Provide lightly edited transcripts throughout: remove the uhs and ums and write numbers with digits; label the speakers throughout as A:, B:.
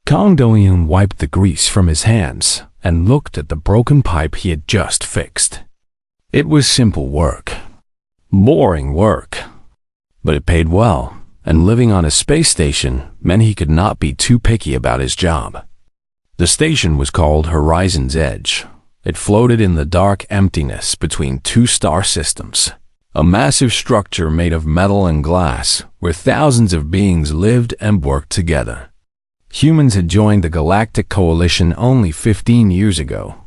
A: Kang Do-yoon wiped the grease from his hands and looked at the broken pipe he had just fixed. It was simple work. Boring work. But it paid well, and living on a space station meant he could not be too picky about his job. The station was called Horizon's Edge. It floated in the dark emptiness between two star systems, a massive structure made of metal and glass where thousands of beings lived and worked together. Humans had joined the Galactic Coalition only 15 years ago.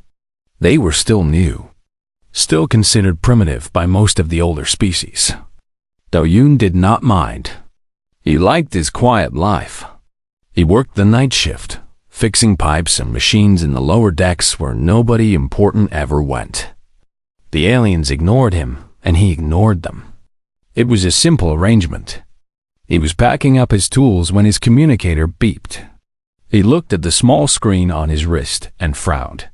A: They were still new, still considered primitive by most of the older species. Do-yoon did not mind. He liked his quiet life. He worked the night shift, fixing pipes and machines in the lower decks where nobody important ever went. The aliens ignored him, and he ignored them. It was a simple arrangement. He was packing up his tools when his communicator beeped. He looked at the small screen on his wrist and frowned.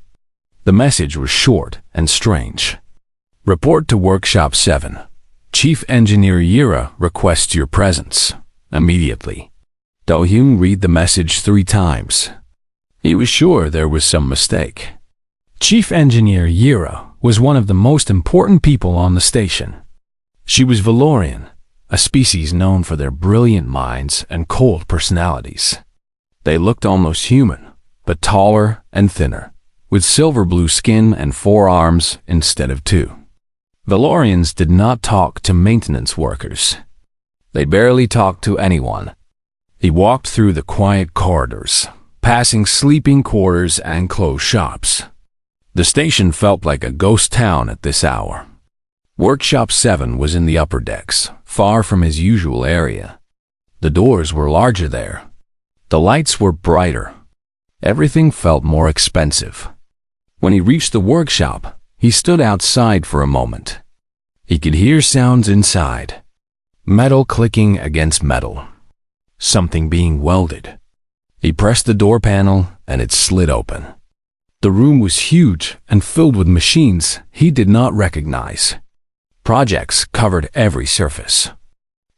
A: The message was short and strange. Report to Workshop 7. Chief Engineer Yura requests your presence. Immediately. Do-yoon read the message 3 times. He was sure there was some mistake. Chief Engineer Yura was one of the most important people on the station. She was Valorian, a species known for their brilliant minds and cold personalities. They looked almost human, but taller and thinner, with silver blue skin and 4 arms instead of 2. Valorians did not talk to maintenance workers. They barely talked to anyone. He walked through the quiet corridors, passing sleeping quarters and closed shops. The station felt like a ghost town at this hour. Workshop 7 was in the upper decks, far from his usual area. The doors were larger there. The lights were brighter. Everything felt more expensive. When he reached the workshop, he stood outside for a moment. He could hear sounds inside. Metal clicking against metal. Something being welded. He pressed the door panel and it slid open. The room was huge and filled with machines he did not recognize. Projects covered every surface.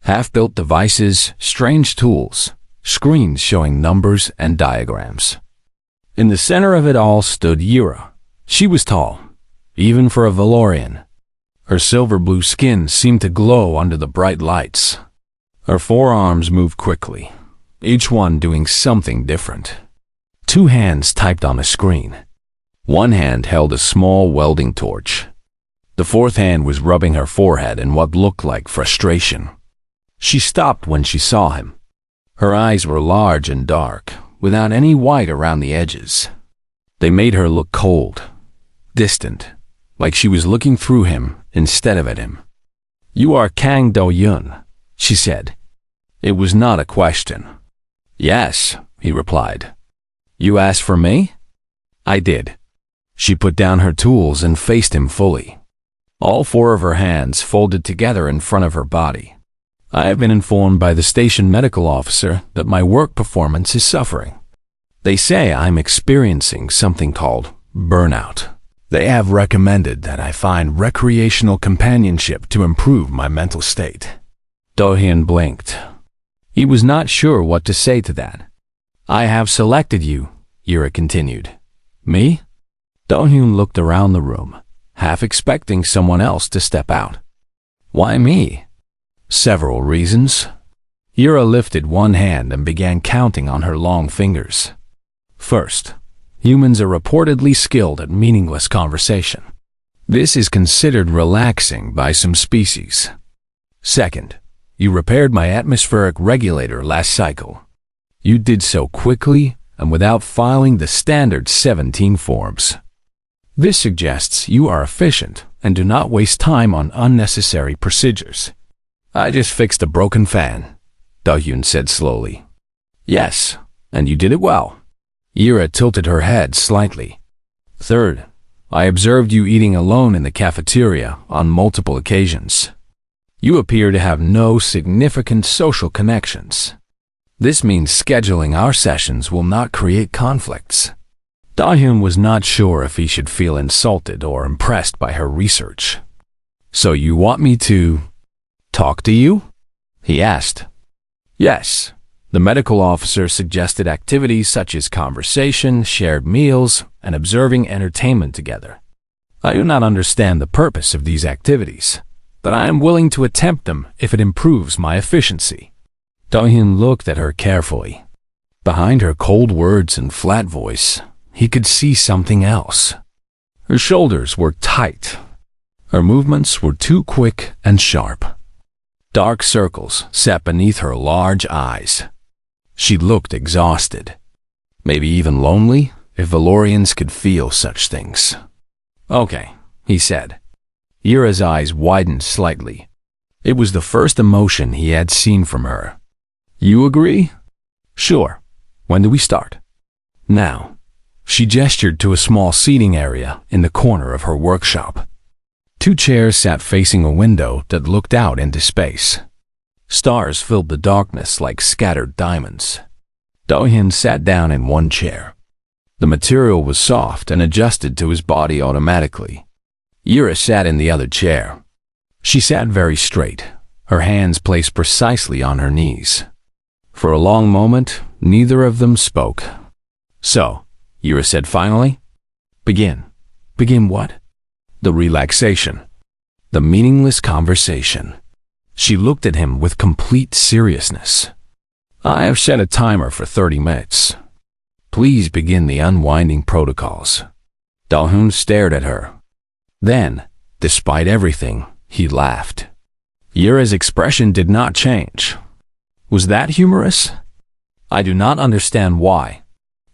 A: Half-built devices, strange tools, screens showing numbers and diagrams. In the center of it all stood Yura. She was tall, even for a Valorian. Her silver blue skin seemed to glow under the bright lights. Her 4 arms moved quickly, each one doing something different. 2 hands typed on a screen. 1 hand held a small welding torch. The 4th hand was rubbing her forehead in what looked like frustration. She stopped when she saw him. Her eyes were large and dark, without any white around the edges. They made her look cold, distant, like she was looking through him instead of at him. "You are Kang Do-yoon," she said. It was not a question. "Yes," he replied. "You asked for me?" "I did." She put down her tools and faced him fully. All 4 of her hands folded together in front of her body. "I have been informed by the station medical officer that my work performance is suffering. They say I'm experiencing something called burnout. They have recommended that I find recreational companionship to improve my mental state." Do-hyun blinked. He was not sure what to say to that. "I have selected you," Yura continued. "Me?" Do-hyun looked around the room, half expecting someone else to step out. "Why me?" "Several reasons." Yura lifted 1 hand and began counting on her long fingers. "First, humans are reportedly skilled at meaningless conversation. This is considered relaxing by some species. Second, you repaired my atmospheric regulator last cycle. You did so quickly and without filing the standard 17 forms. This suggests you are efficient and do not waste time on unnecessary procedures." "I just fixed a broken fan," Do-hyun said slowly. "Yes, and you did it well." Yura tilted her head slightly. "Third, I observed you eating alone in the cafeteria on multiple occasions. You appear to have no significant social connections. This means scheduling our sessions will not create conflicts." Do-hyun was not sure if he should feel insulted or impressed by her research. "So you want me to talk to you?" he asked. "Yes, The medical officer suggested activities such as conversation, shared meals, and observing entertainment together. I do not understand the purpose of these activities, but I am willing to attempt them if it improves my efficiency. Do-hyun looked at her carefully. Behind her cold words and flat voice, he could see something else. Her shoulders were tight. Her movements were too quick and sharp. Dark circles sat beneath her large eyes. She looked exhausted. Maybe even lonely, if Valorians could feel such things. "Okay," he said. Yura's eyes widened slightly. It was the first emotion he had seen from her. "You agree?" "Sure. When do we start?" "Now." She gestured to a small seating area in the corner of her workshop. 2 chairs sat facing a window that looked out into space. Stars filled the darkness like scattered diamonds. Do-hyun sat down in one chair. The material was soft and adjusted to his body automatically. Yura sat in the other chair. She sat very straight, her hands placed precisely on her knees. For a long moment, neither of them spoke. "So," Yura said finally, "begin." "Begin what?" "The relaxation. The meaningless conversation." She looked at him with complete seriousness. "I have set a timer for 30 minutes. Please begin the unwinding protocols." Do-hyun stared at her. Then, despite everything, he laughed. Yura's expression did not change. Was that humorous? "I do not understand why."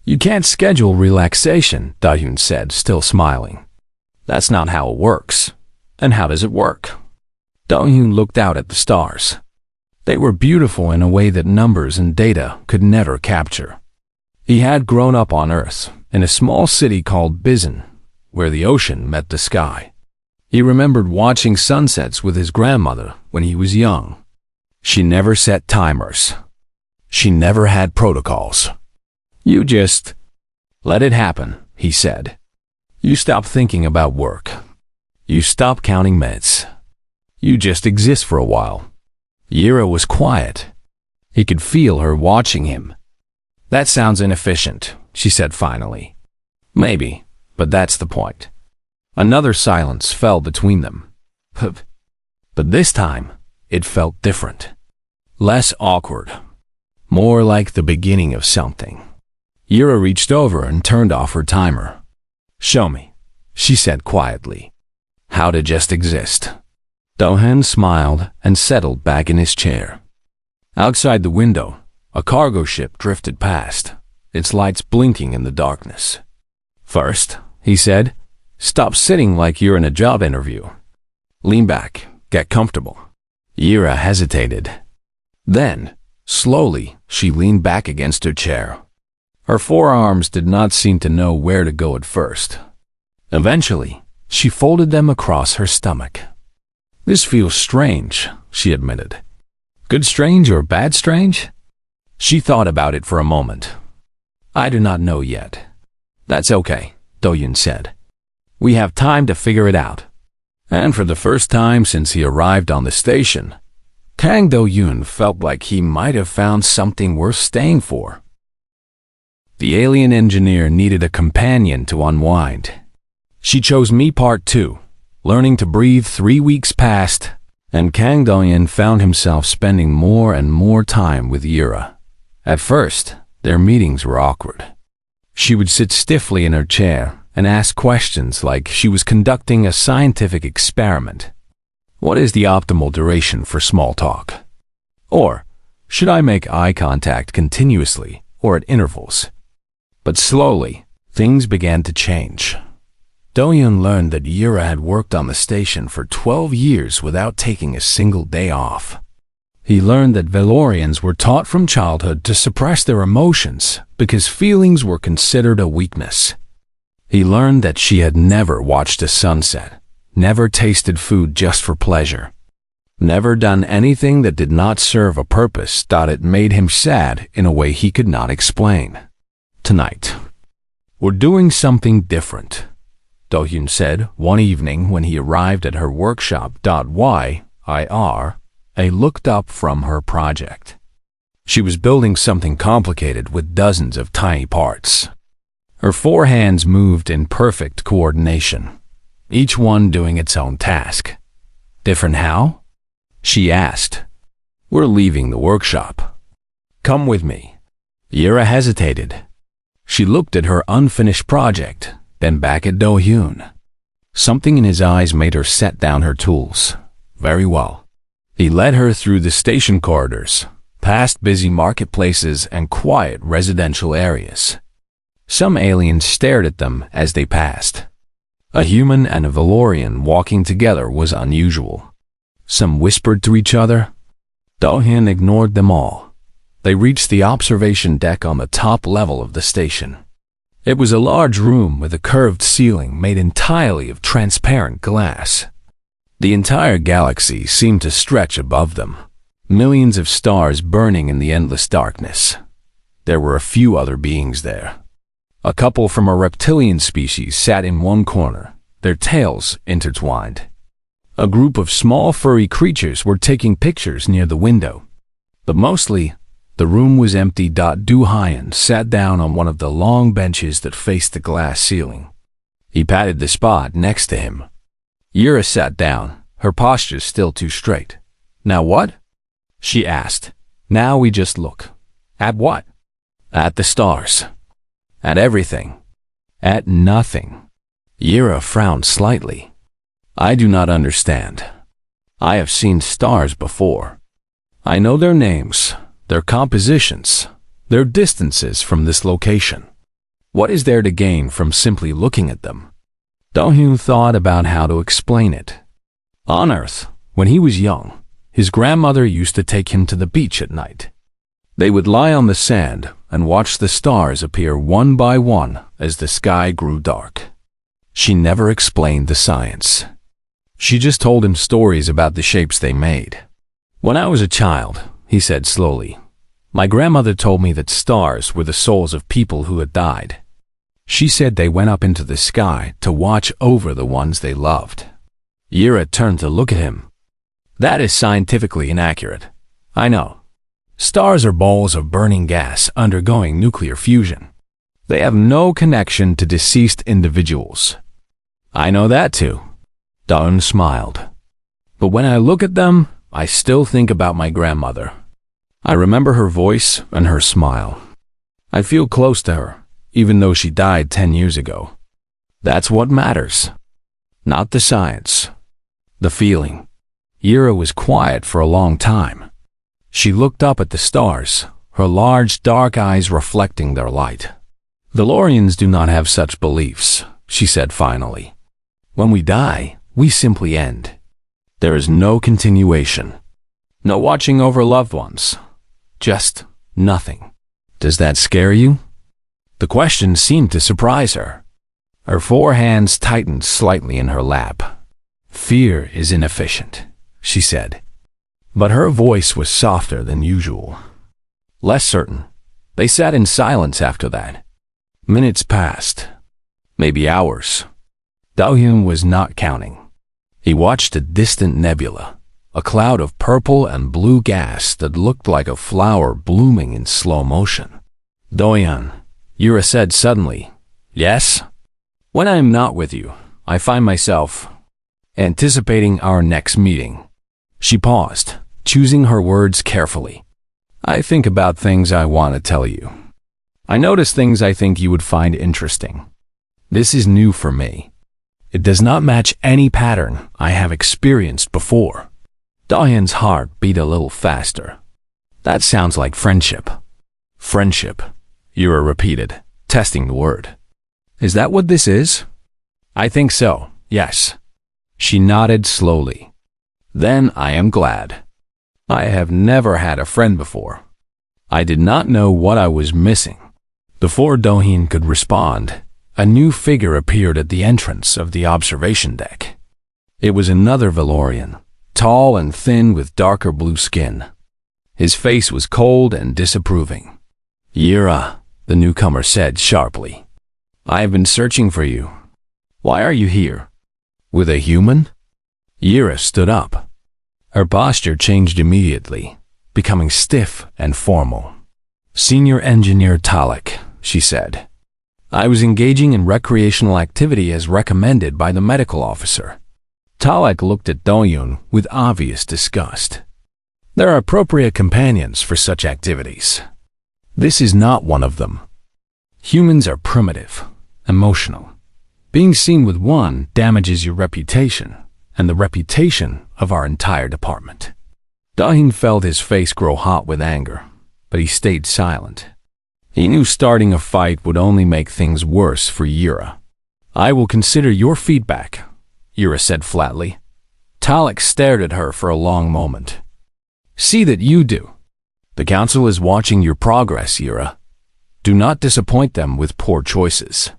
A: "You can't schedule relaxation," Do-hyun said, still smiling. "That's not how it works." "And how does it work?" Do-hyun looked out at the stars. They were beautiful in a way that numbers and data could never capture. He had grown up on Earth, in a small city called Bizen, where the ocean met the sky. He remembered watching sunsets with his grandmother when he was young. She never set timers. She never had protocols. "You just let it happen," he said. "You stop thinking about work. You stop counting minutes. You just exist for a while." Yura was quiet. He could feel her watching him. "That sounds inefficient," she said finally. "Maybe, but that's the point." Another silence fell between them. But this time, it felt different. Less awkward. More like the beginning of something. Yura reached over and turned off her timer. "Show me," she said quietly. "How to just exist." Do-hyun smiled and settled back in his chair. Outside the window, a cargo ship drifted past, its lights blinking in the darkness. "First," he said, "stop sitting like you're in a job interview. Lean back, get comfortable." Yura hesitated. Then, slowly, she leaned back against her chair. Her forearms did not seem to know where to go at first. Eventually, she folded them across her stomach. "This feels strange," she admitted. "Good strange or bad strange?" She thought about it for a moment. "I do not know yet." "That's okay," Do-hyun said. "We have time to figure it out." And for the first time since he arrived on the station, Kang Do-hyun felt like he might have found something worth staying for. The alien engineer needed a companion to unwind. She chose me Part 2. Learning to breathe 3 weeks passed, and Kang Do-hyun found himself spending more and more time with Yura. At first, their meetings were awkward. She would sit stiffly in her chair and ask questions like she was conducting a scientific experiment. "What is the optimal duration for small talk?" Or, "Should I make eye contact continuously or at intervals?" But slowly, things began to change. Do-hyun learned that Yura had worked on the station for 12 years without taking a single day off. He learned that Valorians were taught from childhood to suppress their emotions because feelings were considered a weakness. He learned that she had never watched a sunset, never tasted food just for pleasure, never done anything that did not serve a purpose. It made him sad in a way he could not explain. "Tonight, we're doing something different," Do-hyun said one evening when he arrived at her workshop. Yira looked up from her project. She was building something complicated with dozens of tiny parts. Her 4 hands moved in perfect coordination, each one doing its own task. Different how? She asked. We're leaving the workshop. Come with me. Yura hesitated. She looked at her unfinished project, then back at Do-hyun. Something in his eyes made her set down her tools. Very well. He led her through the station corridors, past busy marketplaces and quiet residential areas. Some aliens stared at them as they passed. A human and a Valorian walking together was unusual. Some whispered to each other. Do-hyun ignored them all. They reached the observation deck on the top level of the station. It was a large room with a curved ceiling made entirely of transparent glass. The entire galaxy seemed to stretch above them, millions of stars burning in the endless darkness. There were a few other beings there. A couple from a reptilian species sat in one corner, their tails intertwined. A group of small furry creatures were taking pictures near the window. But mostly, the room was empty. Do-hyun sat down on one of the long benches that faced the glass ceiling. He patted the spot next to him. Yura sat down, her posture still too straight. Now what? She asked. Now we just look. At what? At the stars. At everything. At nothing. Yura frowned slightly. I do not understand. I have seen stars before. I know their names, their compositions, their distances from this location. What is there to gain from simply looking at them? Do-hyun thought about how to explain it. On Earth, when he was young, his grandmother used to take him to the beach at night. They would lie on the sand and watch the stars appear one by one as the sky grew dark. She never explained the science. She just told him stories about the shapes they made. When I was a child, he said slowly, my grandmother told me that stars were the souls of people who had died. She said they went up into the sky to watch over the ones they loved. Yura turned to look at him. That is scientifically inaccurate. I know. Stars are balls of burning gas undergoing nuclear fusion. They have no connection to deceased individuals. I know that too. Do-hyun smiled. But when I look at them, I still think about my grandmother. I remember her voice and her smile. I feel close to her, even though she died 10 years ago. That's what matters. Not the science. The feeling. Yura was quiet for a long time. She looked up at the stars, her large dark eyes reflecting their light. Valorians do not have such beliefs, she said finally. When we die, we simply end. There is no continuation. No watching over loved ones. Just nothing. Does that scare you? The question seemed to surprise her. Her 4 hands tightened slightly in her lap. Fear is inefficient, she said. But her voice was softer than usual. Less certain. They sat in silence after that. Minutes passed. Maybe hours. Do-hyun was not counting. He watched a distant nebula, a cloud of purple and blue gas that looked like a flower blooming in slow motion. Do-hyun, Yura said suddenly, yes? When I am not with you, I find myself anticipating our next meeting. She paused, choosing her words carefully. I think about things I want to tell you. I notice things I think you would find interesting. This is new for me. It does not match any pattern I have experienced before. Do-hyun's heart beat a little faster. That sounds like friendship. Friendship, Yura repeated, testing the word. Is that what this is? I think so, yes. She nodded slowly. Then I am glad. I have never had a friend before. I did not know what I was missing. Before Do-hyun could respond, a new figure appeared at the entrance of the observation deck. It was another Valorian, tall and thin with darker blue skin. His face was cold and disapproving. Yura, the newcomer said sharply. I have been searching for you. Why are you here? With a human? Yura stood up. Her posture changed immediately. becoming stiff and formal. "Senior Engineer Talek," she said. "I was engaging in recreational activity as recommended by the medical officer." Talek looked at Do-hyun with obvious disgust. "There are appropriate companions for such activities. This is not one of them. Humans are primitive, emotional. Being seen with one damages your reputation and the reputation of our entire department." Do-hyun felt his face grow hot with anger, but he stayed silent. He knew starting a fight would only make things worse for Yura. "I will consider your feedback," Yura said flatly. Talek stared at her for a long moment. "See that you do. The council is watching your progress, Yura. Do not disappoint them with poor choices."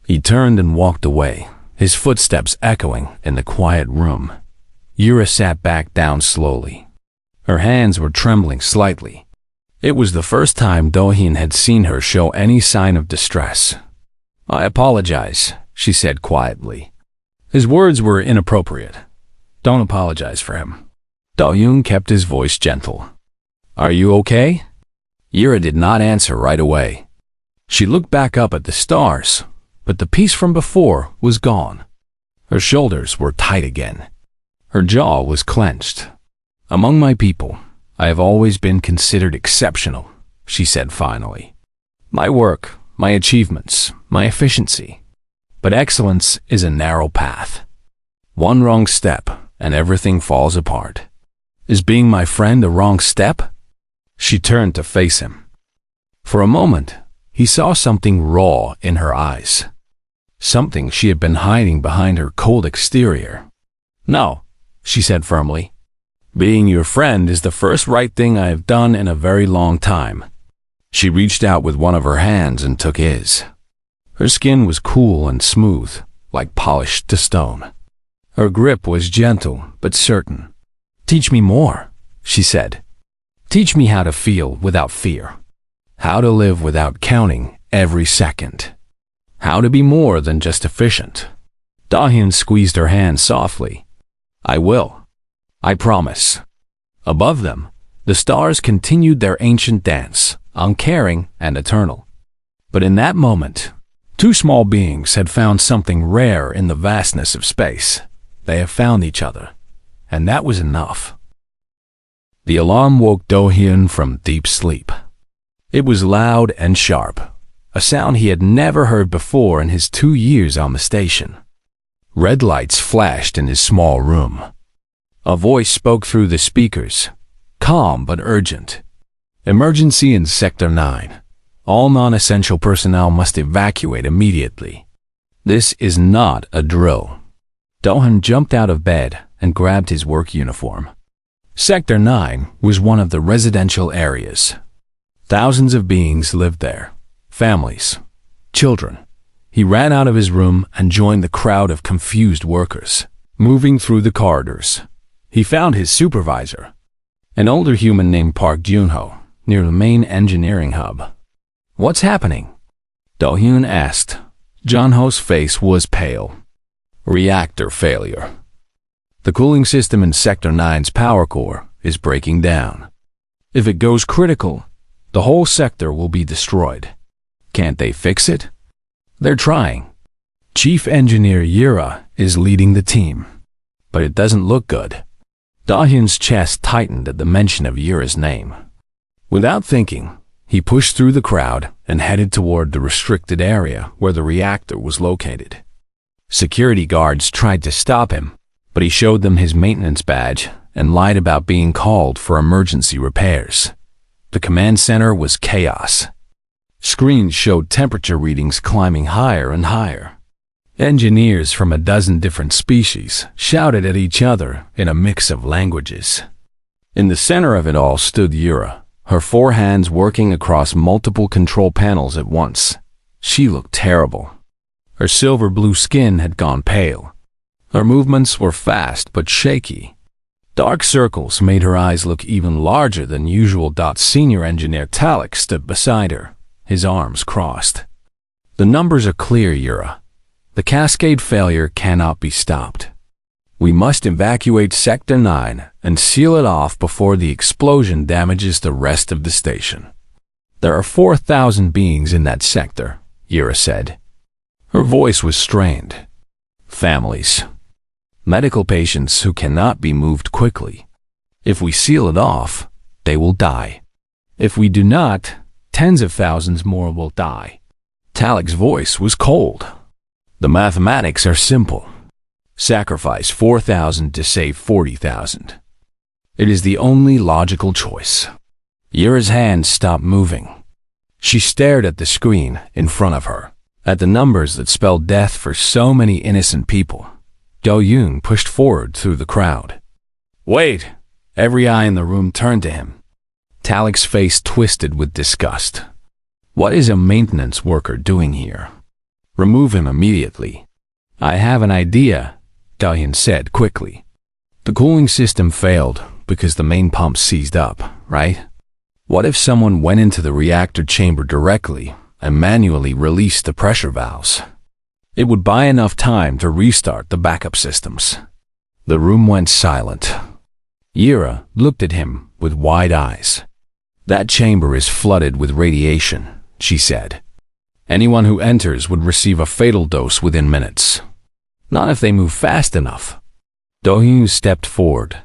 A: He turned and walked away, his footsteps echoing in the quiet room. Yura sat back down slowly. Her hands were trembling slightly. It was the first time Do-hyun had seen her show any sign of distress. "I apologize," she said quietly. His words were inappropriate. "Don't apologize for him." Do-hyun kept his voice gentle. "Are you okay?" Yura did not answer right away. She looked back up at the stars, but the peace from before was gone. Her shoulders were tight again. Her jaw was clenched. "Among my people, I have always been considered exceptional," she said finally. "My work, my achievements, my efficiency. But excellence is a narrow path. One wrong step and everything falls apart. Is being my friend a wrong step?" She turned to face him. For a moment, he saw something raw in her eyes. Something she had been hiding behind her cold exterior. "No," she said firmly. "Being your friend is the first right thing I have done in a very long time." She reached out with one of her hands and took his. Her skin was cool and smooth, like polished to stone. Her grip was gentle but certain. "Teach me more," she said. "Teach me how to feel without fear. How to live without counting every second. How to be more than just efficient." Do-hyun squeezed her hand softly. "I will. I promise." Above them, the stars continued their ancient dance, uncaring and eternal. But in that moment, two small beings had found something rare in the vastness of space. They have found each other, and that was enough. The alarm woke Do-hyun from deep sleep. It was loud and sharp, a sound he had never heard before in his 2 years on the station. Red lights flashed in his small room. A voice spoke through the speakers, calm but urgent. "Emergency in Sector 9. All non-essential personnel must evacuate immediately. This is not a drill." Do-hyun jumped out of bed and grabbed his work uniform. Sector 9 was one of the residential areas. Thousands of beings lived there, families, children. He ran out of his room and joined the crowd of confused workers, moving through the corridors. He found his supervisor, an older human named Park Junho, near the main engineering hub. "What's happening?" Do-hyun asked. Junho's face was pale. "Reactor failure. The cooling system in Sector 9's power core is breaking down. If it goes critical, the whole sector will be destroyed. Can't they fix it?" "They're trying. Chief Engineer Yura is leading the team, but it doesn't look good." Do-hyun's chest tightened at the mention of Yura's name. Without thinking, he pushed through the crowd and headed toward the restricted area where the reactor was located. Security guards tried to stop him, but he showed them his maintenance badge and lied about being called for emergency repairs. The command center was chaos. Screens showed temperature readings climbing higher and higher. Engineers from a dozen different species shouted at each other in a mix of languages. In the center of it all stood Yura, her 4 hands working across multiple control panels at once. She looked terrible. Her silver blue skin had gone pale. Her movements were fast but shaky. Dark circles made her eyes look even larger than usual. Senior Engineer Talek stood beside her, his arms crossed. "The numbers are clear, Yura. The cascade failure cannot be stopped. We must evacuate Sector 9 and seal it off before the explosion damages the rest of the station. There are 4,000 beings in that sector, Ira said. Her voice was strained. Families. Medical patients who cannot be moved quickly. If we seal it off, they will die. If we do not, tens of thousands more will die. Talik's voice was cold. The mathematics are simple. Sacrifice 4,000 to save 40,000. It is the only logical choice. Ira's hand stopped moving. She stared at the screen in front of her, at the numbers that spelled death for so many innocent people. Do-yoon pushed forward through the crowd. Wait! Every eye in the room turned to him. Talik's face twisted with disgust. What is a maintenance worker doing here? Remove him immediately. I have an idea, Do-yoon said quickly. The cooling system failed because the main pump seized up, right? What if someone went into the reactor chamber directly and manually released the pressure valves? It would buy enough time to restart the backup systems. The room went silent. Ira looked at him with wide eyes. That chamber is flooded with radiation, she said. Anyone who enters would receive a fatal dose within minutes. Not if they move fast enough. Do-yoon stepped forward.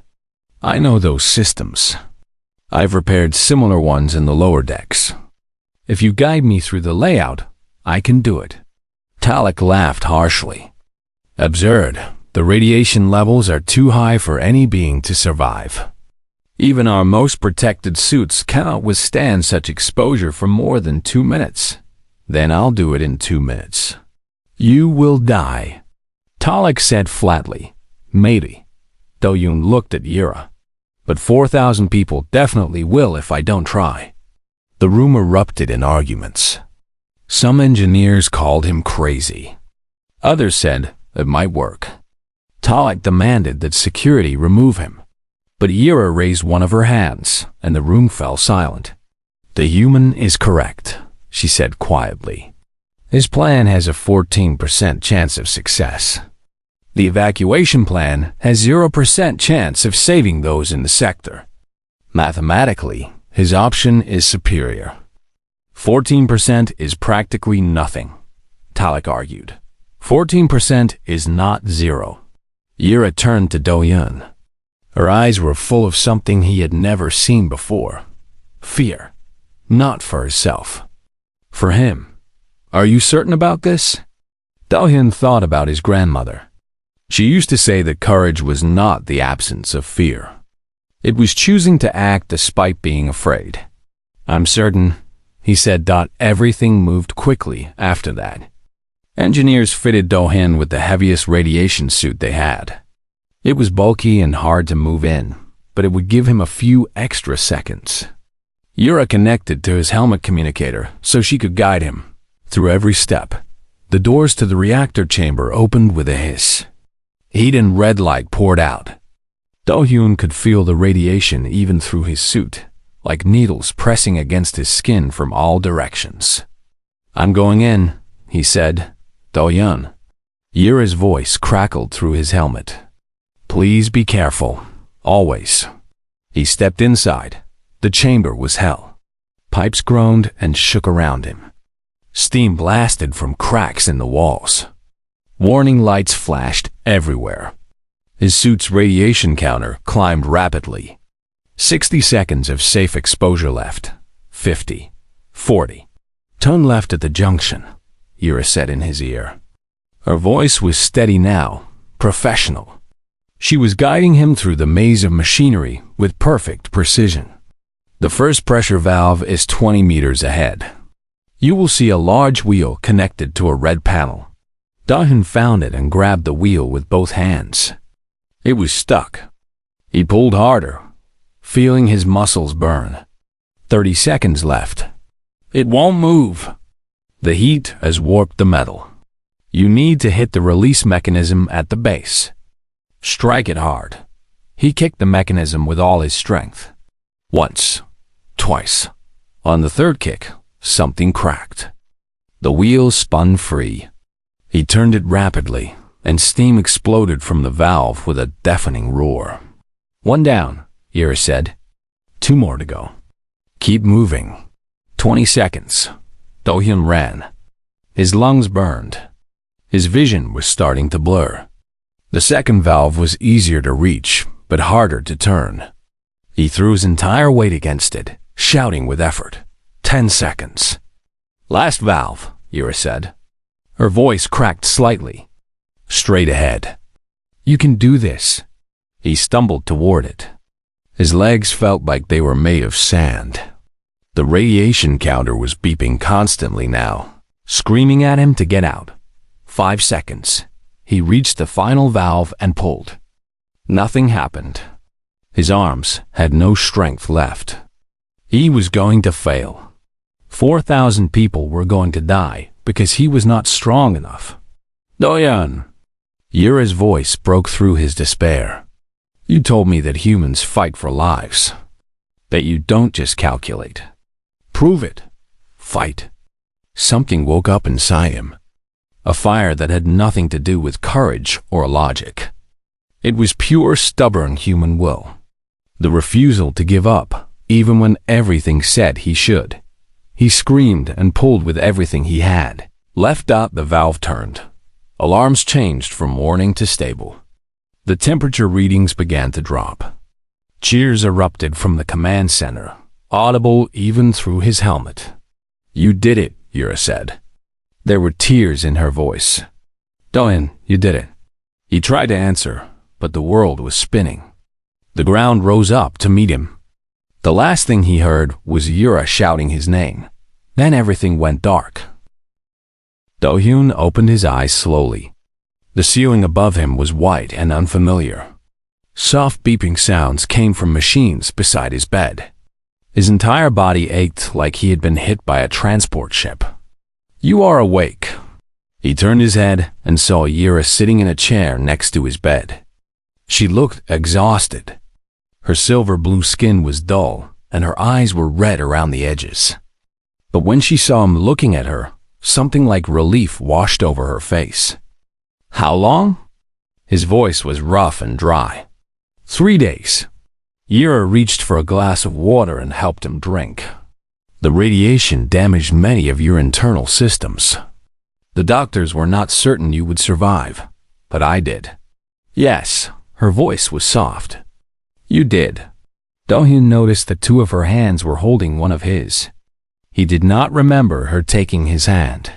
A: I know those systems. I've repaired similar ones in the lower decks. If you guide me through the layout, I can do it. Talik laughed harshly. Absurd. The radiation levels are too high for any being to survive. Even our most protected suits cannot withstand such exposure for more than 2 minutes. Then I'll do it in 2 minutes. You will die. Talik said flatly. Maybe. Do-yoon looked at Ira. But 4,000 people definitely will if I don't try. The room erupted in arguments. Some engineers called him crazy. Others said it might work. Talik demanded that security remove him. But Ira raised one of her hands, and the room fell silent. The human is correct, she said quietly. His plan has a 14% chance of success. The evacuation plan has 0% chance of saving those in the sector. Mathematically, his option is superior. 14% is practically nothing, Talik argued. 14% is not zero. Ira turned to Do-yoon. Her eyes were full of something he had never seen before. Fear. Not for herself. For him. Are you certain about this? Do-yoon thought about his grandmother. She used to say that courage was not the absence of fear. It was choosing to act despite being afraid. I'm certain, he said. Everything moved quickly after that. Engineers fitted Do-yoon with the heaviest radiation suit they had. It was bulky and hard to move in, but it would give him a few extra seconds. Ira connected to his helmet communicator so she could guide him through every step. The doors to the reactor chamber opened with a hiss. Heat and red light poured out. Do-yoon could feel the radiation even through his suit, like needles pressing against his skin from all directions. I'm going in, he said. Do-yoon. Ira's voice crackled through his helmet. Please be careful. Always. He stepped inside. The chamber was hell. Pipes groaned and shook around him. Steam blasted from cracks in the walls. Warning lights flashed everywhere. His suit's radiation counter climbed rapidly. 60 seconds of safe exposure left. 50. 40. Turn left at the junction, Ira said in his ear. Her voice was steady now, professional. She was guiding him through the maze of machinery with perfect precision. The first pressure valve is 20 meters ahead. You will see a large wheel connected to a red panel. Do-yoon found it and grabbed the wheel with both hands. It was stuck. He pulled harder, feeling his muscles burn. 30 seconds left. It won't move. The heat has warped the metal. You need to hit the release mechanism at the base. Strike it hard. He kicked the mechanism with all his strength. Once. Twice. On the third kick, something cracked. The wheel spun free. He turned it rapidly, and steam exploded from the valve with a deafening roar. "One down," Yura said. "Two more to go. Keep moving." 20 seconds. Do-hyun ran. His lungs burned. His vision was starting to blur. The second valve was easier to reach, but harder to turn. He threw his entire weight against it, shouting with effort. 10 seconds. "Last valve," Yura said. Her voice cracked slightly. "Straight ahead. You can do this." He stumbled toward it. His legs felt like they were made of sand. The radiation counter was beeping constantly now, screaming at him to get out. 5 seconds. He reached the final valve and pulled. Nothing happened. His arms had no strength left. He was going to fail. 4,000 people were going to die because he was not strong enough. "Do-hyun!" Yura's voice broke through his despair. "You told me that humans fight for lives. That you don't just calculate. Prove it. Fight." Something woke up inside him. A fire that had nothing to do with courage or logic. It was pure, stubborn human will. The refusal to give up, even when everything said he should. He screamed and pulled with everything he had. Left out, the valve turned. Alarms changed from warning to stable. The temperature readings began to drop. Cheers erupted from the command center, audible even through his helmet. "You did it," Yura said. There were tears in her voice. "Do-hyun, you did it." He tried to answer, but the world was spinning. The ground rose up to meet him. The last thing he heard was Yura shouting his name. Then everything went dark. Do-hyun opened his eyes slowly. The ceiling above him was white and unfamiliar. Soft beeping sounds came from machines beside his bed. His entire body ached like he had been hit by a transport ship. "You are awake." He turned his head and saw Yura sitting in a chair next to his bed. She looked exhausted. Her silver blue skin was dull, and her eyes were red around the edges. But when she saw him looking at her, something like relief washed over her face. "How long?" His voice was rough and dry. 3 days. Yura reached for a glass of water and helped him drink. "The radiation damaged many of your internal systems. The doctors were not certain you would survive, but I did." "Yes." Her voice was soft. "You did." Do-hyun noticed that 2 of her hands were holding one of his. He did not remember her taking his hand.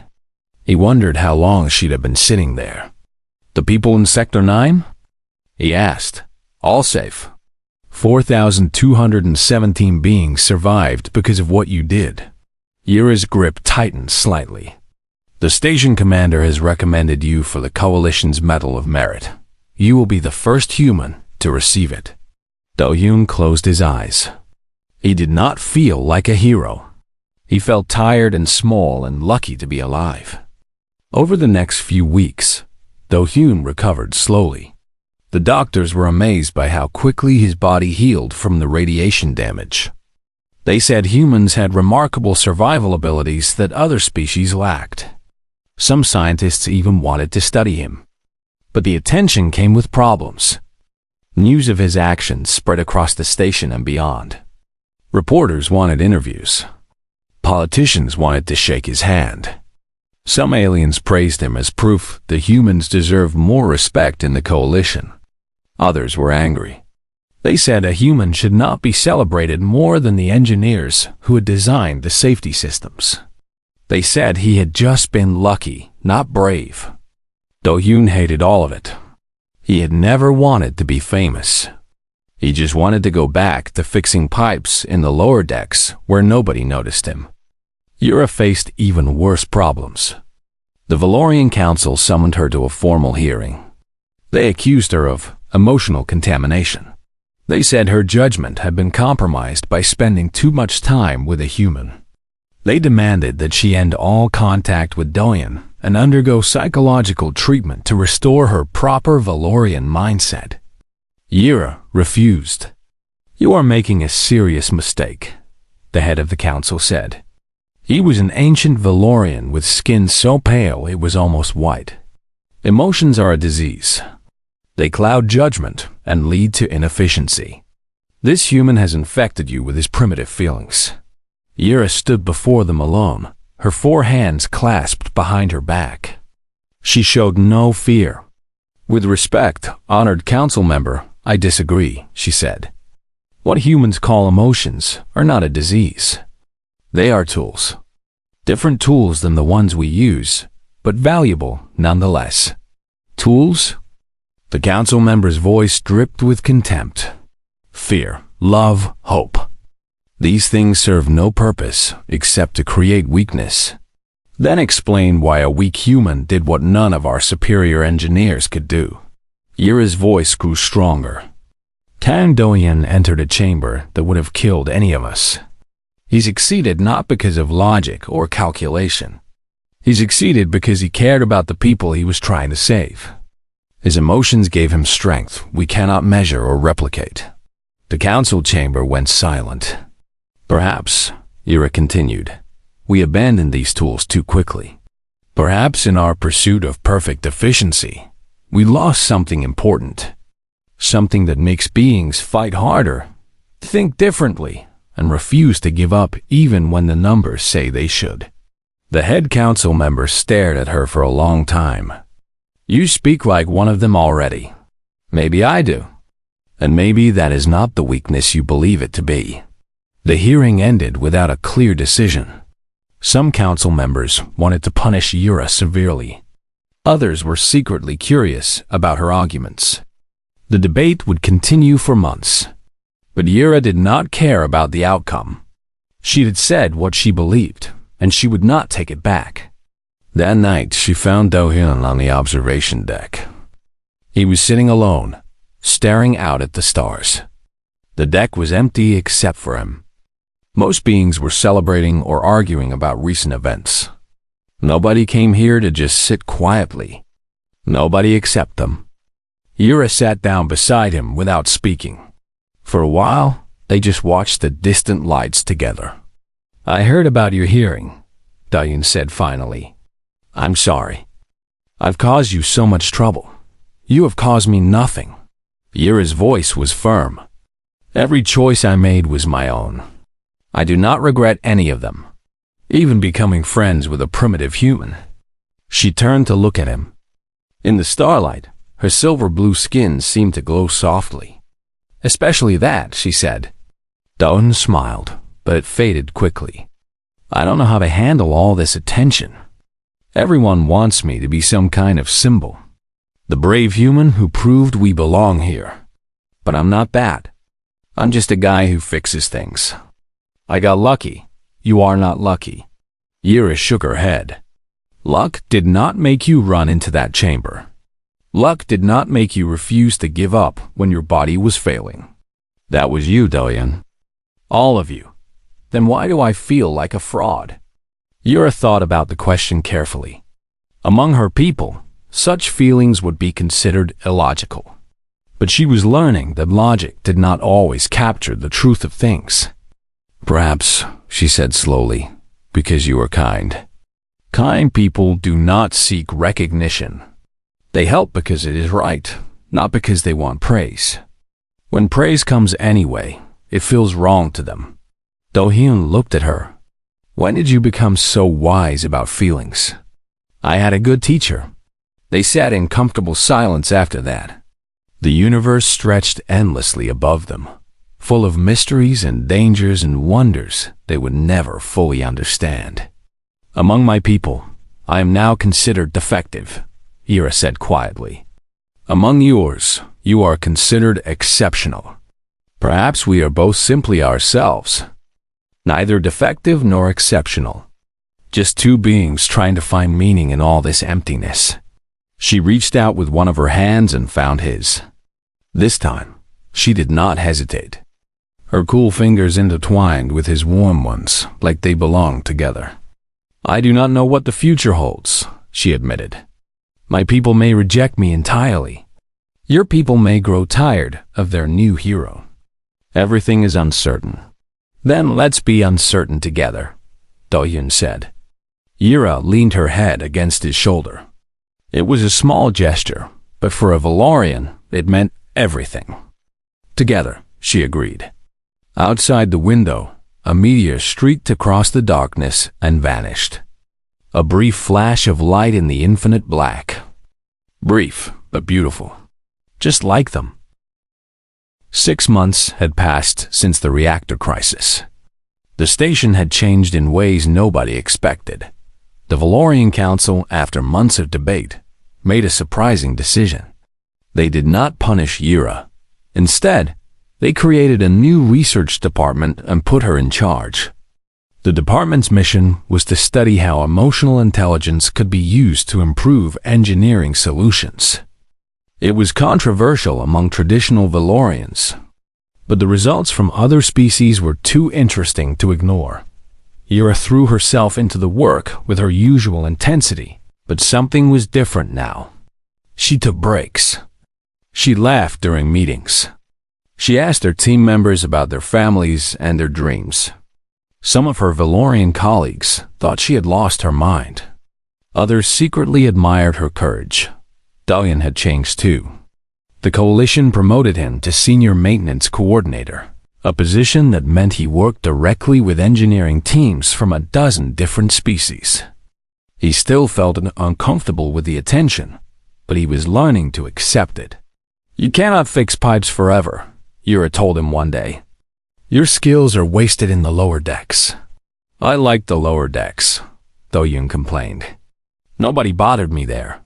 A: He wondered how long she'd have been sitting there. "The people in Sector 9? He asked. "All safe. 4,217 beings survived because of what you did." Yura's grip tightened slightly. "The station commander has recommended you for the Coalition's Medal of Merit. You will be the first human to receive it." Do-hyun closed his eyes. He did not feel like a hero. He felt tired and small and lucky to be alive. Over the next few weeks, Do-hyun recovered slowly. The doctors were amazed by how quickly his body healed from the radiation damage. They said humans had remarkable survival abilities that other species lacked. Some scientists even wanted to study him. But the attention came with problems. News of his actions spread across the station and beyond. Reporters wanted interviews. Politicians wanted to shake his hand. Some aliens praised him as proof the humans deserved more respect in the Coalition. Others were angry. They said a human should not be celebrated more than the engineers who had designed the safety systems. They said he had just been lucky, not brave. Do-hyun hated all of it. He had never wanted to be famous. He just wanted to go back to fixing pipes in the lower decks where nobody noticed him. Yura faced even worse problems. The Valorian Council summoned her to a formal hearing. They accused her of emotional contamination. They said her judgment had been compromised by spending too much time with a human. They demanded that she end all contact with Do-hyun and undergo psychological treatment to restore her proper Valorian mindset. Yura refused. "You are making a serious mistake," the head of the council said. He was an ancient Valorian with skin so pale it was almost white. Emotions are a disease. They cloud judgment and lead to inefficiency. This human has infected you with his primitive feelings. Yura stood before them alone, her 4 hands clasped behind her back. She showed no fear. With respect, honored council member, I disagree, she said. What humans call emotions are not a disease. They are tools. Different tools than the ones we use, but valuable nonetheless. Tools? The council member's voice dripped with contempt. Fear, love, hope. These things serve no purpose except to create weakness. Then explain why a weak human did what none of our superior engineers could do. Yura's voice grew stronger. Kang Do-hyun entered a chamber that would have killed any of us. He succeeded not because of logic or calculation. He succeeded because he cared about the people he was trying to save. His emotions gave him strength we cannot measure or replicate. The council chamber went silent. Perhaps, Yura continued, we abandoned these tools too quickly. Perhaps in our pursuit of perfect efficiency, we lost something important. Something that makes beings fight harder, think differently, and refuse to give up even when the numbers say they should. The head council member stared at her for a long time. You speak like one of them already. Maybe I do. And maybe that is not the weakness you believe it to be. The hearing ended without a clear decision. Some council members wanted to punish Yura severely. Others were secretly curious about her arguments. The debate would continue for months. But Yura did not care about the outcome. She had said what she believed, and she would not take it back. That night, she found Do-hyun on the observation deck. He was sitting alone, staring out at the stars. The deck was empty except for him. Most beings were celebrating or arguing about recent events. Nobody came here to just sit quietly. Nobody except them. Yura sat down beside him without speaking. For a while, they just watched the distant lights together. I heard about your hearing, Do-hyun said finally. I'm sorry. I've caused you so much trouble. You have caused me nothing. Yura's voice was firm. Every choice I made was my own. I do not regret any of them, even becoming friends with a primitive human. She turned to look at him. In the starlight, her silver blue skin seemed to glow softly. Especially that, she said. Do-hyun smiled, but it faded quickly. I don't know how to handle all this attention. Everyone wants me to be some kind of symbol. The brave human who proved we belong here. But I'm not that. I'm just a guy who fixes things. I got lucky. You are not lucky. Yura shook her head. Luck did not make you run into that chamber. Luck did not make you refuse to give up when your body was failing. That was you, Do-hyun. All of you. Then why do I feel like a fraud? Yura thought about the question carefully. Among her people, such feelings would be considered illogical. But she was learning that logic did not always capture the truth of things. Perhaps, she said slowly, because you are kind. Kind people do not seek recognition. They help because it is right, not because they want praise. When praise comes anyway, it feels wrong to them. Do-hyun looked at her. When did you become so wise about feelings? I had a good teacher. They sat in comfortable silence after that. The universe stretched endlessly above them, full of mysteries and dangers and wonders they would never fully understand. Among my people, I am now considered defective, Yura said quietly. Among yours, you are considered exceptional. Perhaps we are both simply ourselves. Neither defective nor exceptional. Just two beings trying to find meaning in all this emptiness. She reached out with one of her hands and found his. This time, she did not hesitate. Her cool fingers intertwined with his warm ones like they belonged together. I do not know what the future holds, she admitted. My people may reject me entirely. Your people may grow tired of their new hero. Everything is uncertain. Then let's be uncertain together, Do-hyun said. Yura leaned her head against his shoulder. It was a small gesture, but for a Valorian, it meant everything. Together, she agreed. Outside the window, a meteor streaked across the darkness and vanished. A brief flash of light in the infinite black. Brief, but beautiful. Just like them. 6 months had passed since the reactor crisis. The station had changed in ways nobody expected. The Valorian Council, after months of debate, made a surprising decision. They did not punish Yira. Instead, they created a new research department and put her in charge. The department's mission was to study how emotional intelligence could be used to improve engineering solutions. It was controversial among traditional Valorians, but the results from other species were too interesting to ignore. Yira threw herself into the work with her usual intensity, but something was different now. She took breaks. She laughed during meetings. She asked her team members about their families and their dreams. Some of her Valorian colleagues thought she had lost her mind. Others secretly admired her courage. Dalian had changed too. The coalition promoted him to senior maintenance coordinator, a position that meant he worked directly with engineering teams from a dozen different species. He still felt uncomfortable with the attention, but he was learning to accept it. "You cannot fix pipes forever," Yura told him one day. "Your skills are wasted in the lower decks." "I liked the lower decks," Doyun complained. "Nobody bothered me there.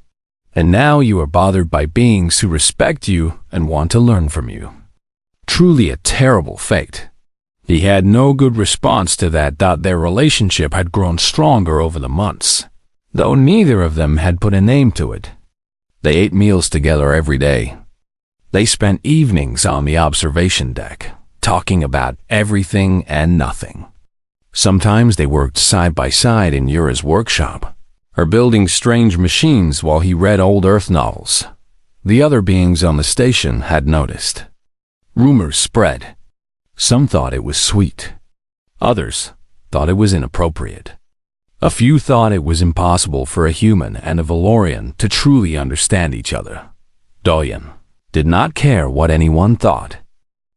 A: And now you are bothered by beings who respect you and want to learn from you." Truly a terrible fate. He had no good response to that. Their relationship had grown stronger over the months, though neither of them had put a name to it. They ate meals together every day. They spent evenings on the observation deck, talking about everything and nothing. Sometimes they worked side by side in Yura's workshop, or building strange machines while he read old Earth novels. The other beings on the station had noticed. Rumors spread. Some thought it was sweet. Others thought it was inappropriate. A few thought it was impossible for a human and a Valorian to truly understand each other. Doyen did not care what anyone thought.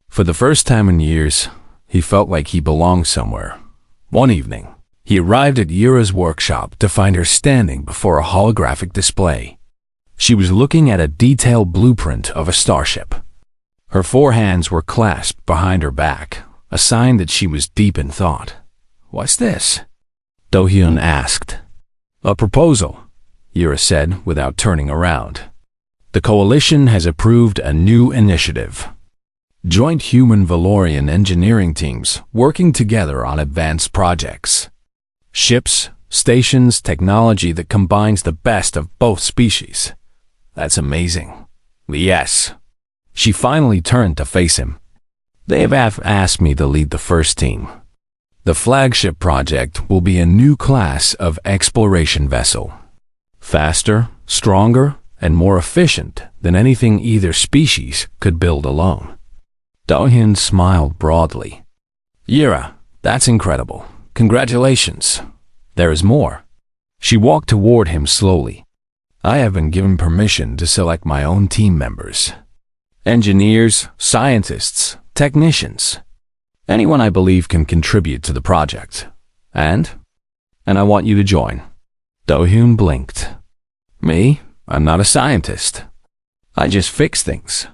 A: For the first time in years, he felt like he belonged somewhere. One evening, he arrived at Yura's workshop to find her standing before a holographic display. She was looking at a detailed blueprint of a starship. Her 4 hands were clasped behind her back, a sign that she was deep in thought. "What's this?" Do-hyun asked. "A proposal," Yura said without turning around. "The coalition has approved a new initiative. Joint human-Valorian engineering teams working together on advanced projects. Ships, stations, technology that combines the best of both species. That's amazing." "Yes." She finally turned to face him. "They have asked me to lead the first team. The flagship project will be a new class of exploration vessel. Faster, stronger, and more efficient than anything either species could build alone." Do-hyun smiled broadly. "Yura, that's incredible. Congratulations. There is more." She walked toward him slowly. "I have been given permission to select my own team members. Engineers, scientists, technicians. Anyone I believe can contribute to the project. And I want you to join." Do-hyun blinked. "Me? I'm not a scientist. I just fix things.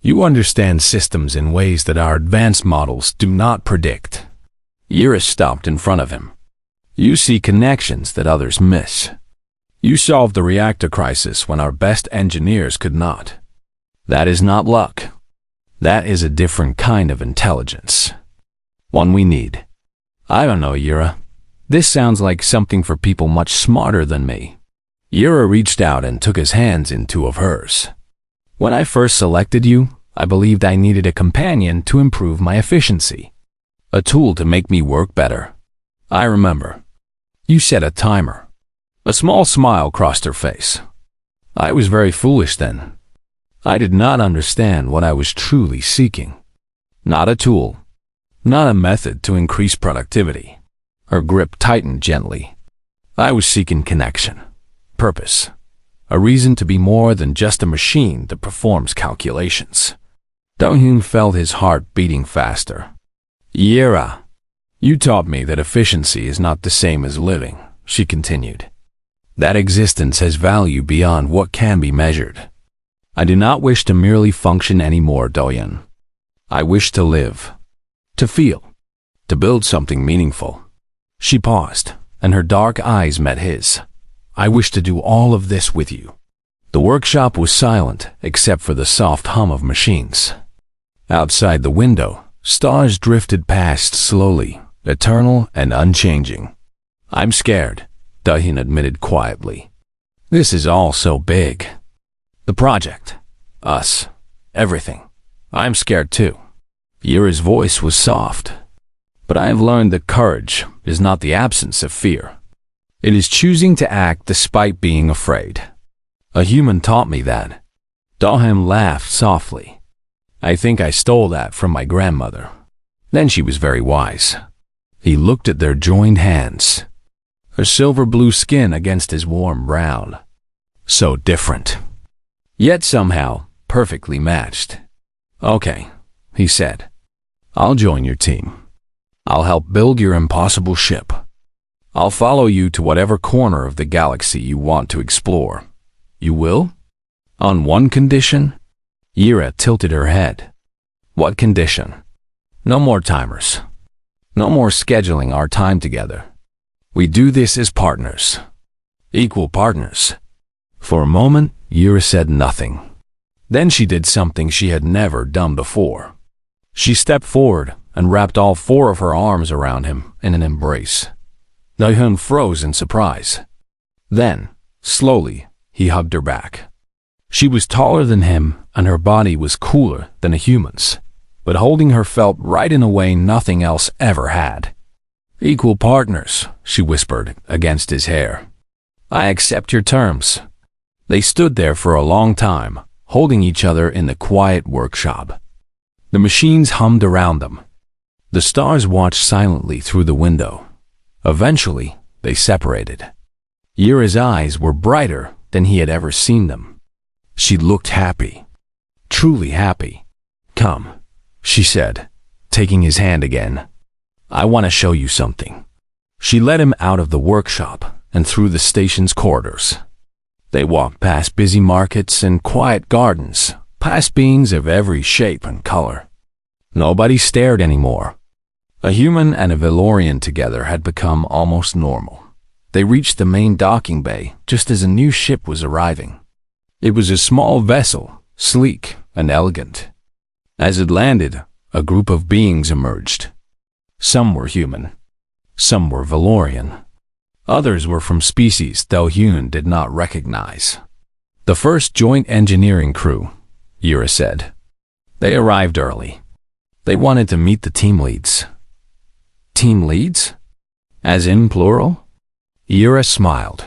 A: You understand systems in ways that our advanced models do not predict." Yura stopped in front of him. "You see connections that others miss. You solved the reactor crisis when our best engineers could not. That is not luck. That is a different kind of intelligence. One we need. I don't know, Yura. This sounds like something for people much smarter than me." Yura reached out and took his hands in 2 of hers. "When I first selected you, I believed I needed a companion to improve my efficiency. A tool to make me work better. I remember. You set a timer." A small smile crossed her face. "I was very foolish then. I did not understand what I was truly seeking. Not a tool. Not a method to increase productivity." Her grip tightened gently. "I was seeking connection, purpose, a reason to be more than just a machine that performs calculations. Do-hyun felt his heart beating faster. Yira, you taught me that efficiency is not the same as living, she continued. That existence has value beyond what can be measured. I do not wish to merely function anymore, Do-hyun. I wish to live, to feel, to build something meaningful. She paused, and her dark eyes met his. I wish to do all of this with you. The workshop was silent, except for the soft hum of machines. Outside the window, stars drifted past slowly, eternal and unchanging. I'm scared, Do-hyun admitted quietly. This is all so big. The project, us, everything. I'm scared too. Yira's voice was soft. But I have learned that courage is not the absence of fear. It is choosing to act despite being afraid. A human taught me that. Do-hyun laughed softly. I think I stole that from my grandmother. Then she was very wise. He looked at their joined hands. Her silver blue skin against his warm brown. So different. Yet somehow perfectly matched. Okay, he said. I'll join your team. I'll help build your impossible ship. I'll follow you to whatever corner of the galaxy you want to explore. You will? On one condition? Yira tilted her head. What condition? No more timers. No more scheduling our time together. We do this as partners. Equal partners. For a moment, Yira said nothing. Then she did something she had never done before. She stepped forward and wrapped all four of her arms around him in an embrace. Do-hyun froze in surprise. Then, slowly, he hugged her back. She was taller than him, and her body was cooler than a human's, but holding her felt right in a way nothing else ever had. Equal partners, she whispered against his hair. I accept your terms. They stood there for a long time, holding each other in the quiet workshop. The machines hummed around them. The stars watched silently through the window. Eventually, they separated. Yira's eyes were brighter than he had ever seen them. She looked happy. Truly happy. Come, she said, taking his hand again. I want to show you something. She led him out of the workshop and through the station's corridors. They walked past busy markets and quiet gardens, past beings of every shape and color. Nobody stared anymore. A human and a Valorian together had become almost normal. They reached the main docking bay just as a new ship was arriving. It was a small vessel, sleek and elegant. As it landed, a group of beings emerged. Some were human. Some were Valorian. Others were from species Do-hyun did not recognize. The first joint engineering crew, Yira said. They arrived early. They wanted to meet the team leads. Team leads? As in plural? Yira smiled.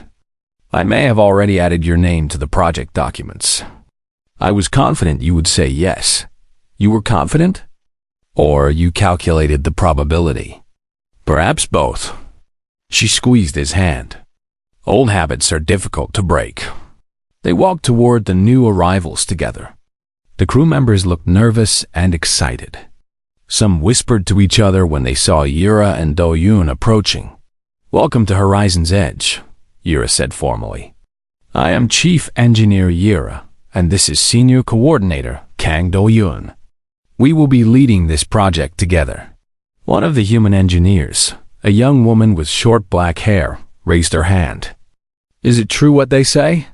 A: I may have already added your name to the project documents. I was confident you would say yes. You were confident? Or you calculated the probability? Perhaps both. She squeezed his hand. Old habits are difficult to break. They walked toward the new arrivals together. The crew members looked nervous and excited. Some whispered to each other when they saw Yira and Do-hyun approaching. Welcome to Horizon's Edge, Yira said formally. I am Chief Engineer Yira, and this is Senior Coordinator Kang Do-hyun. We will be leading this project together. One of the human engineers, a young woman with short black hair, raised her hand. Is it true what they say?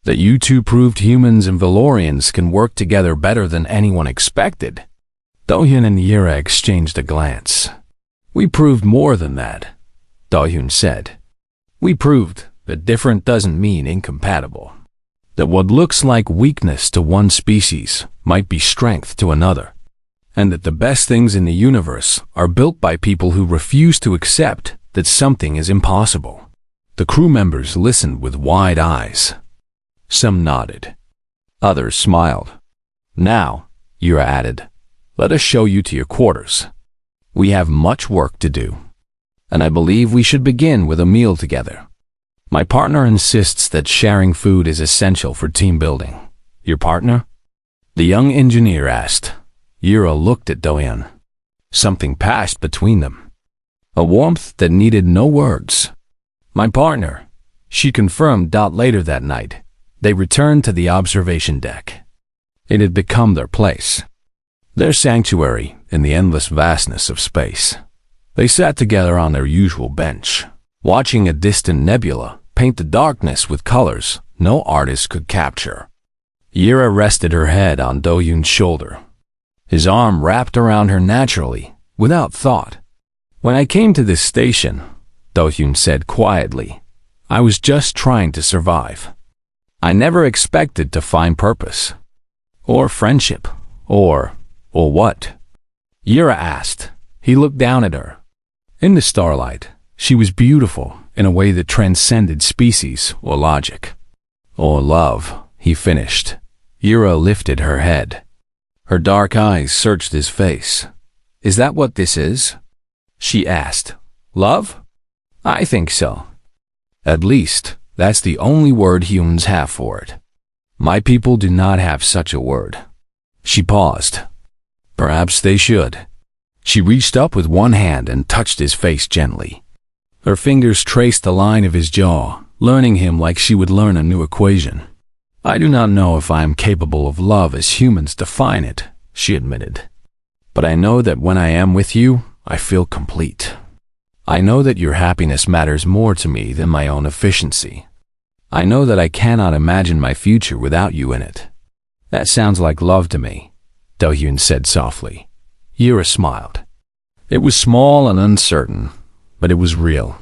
A: That you two proved humans and Valorians can work together better than anyone expected? Do-hyun and Yira exchanged a glance. We proved more than that, Do-hyun said. We proved that different doesn't mean incompatible. That what looks like weakness to one species might be strength to another. And that the best things in the universe are built by people who refuse to accept that something is impossible. The crew members listened with wide eyes. Some nodded. Others smiled. Now, Yira added, let us show you to your quarters. We have much work to do, and I believe we should begin with a meal together. My partner insists that sharing food is essential for team building. Your partner? The young engineer asked. Yura looked at Dohyun. Something passed between them. A warmth that needed no words. My partner, she confirmed. Later that night, they returned to the observation deck. It had become their place. Their sanctuary in the endless vastness of space. They sat together on their usual bench, watching a distant nebula paint the darkness with colors no artist could capture. Yura rested her head on Do-Yoon's shoulder. His arm wrapped around her naturally, without thought. When I came to this station, Do-Yoon said quietly, I was just trying to survive. I never expected to find purpose. Or friendship. Or what? Yura asked. He looked down at her. In the starlight, she was beautiful in a way that transcended species or logic. Or love, he finished. Yura lifted her head. Her dark eyes searched his face. Is that what this is? She asked. Love? I think so. At least, that's the only word humans have for it. My people do not have such a word. She paused. Perhaps they should. She reached up with one hand and touched his face gently. Her fingers traced the line of his jaw, learning him like she would learn a new equation. I do not know if I am capable of love as humans define it, she admitted. But I know that when I am with you, I feel complete. I know that your happiness matters more to me than my own efficiency. I know that I cannot imagine my future without you in it. That sounds like love to me, Do-Hyun said softly. Yura smiled. It was small and uncertain, but it was real.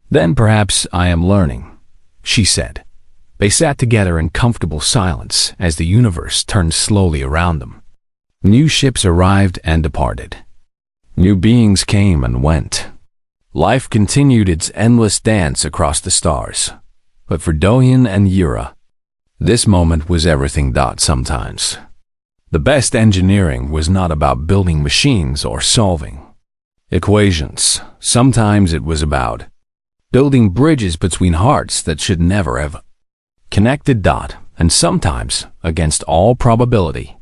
A: Then perhaps I am learning, she said. They sat together in comfortable silence as the universe turned slowly around them. New ships arrived and departed. New beings came and went. Life continued its endless dance across the stars. But for Do-Hyun and Yura, this moment was everything. Sometimes. The best engineering was not about building machines or solving equations. Sometimes it was about building bridges between hearts that should never have connected. And sometimes, against all probability,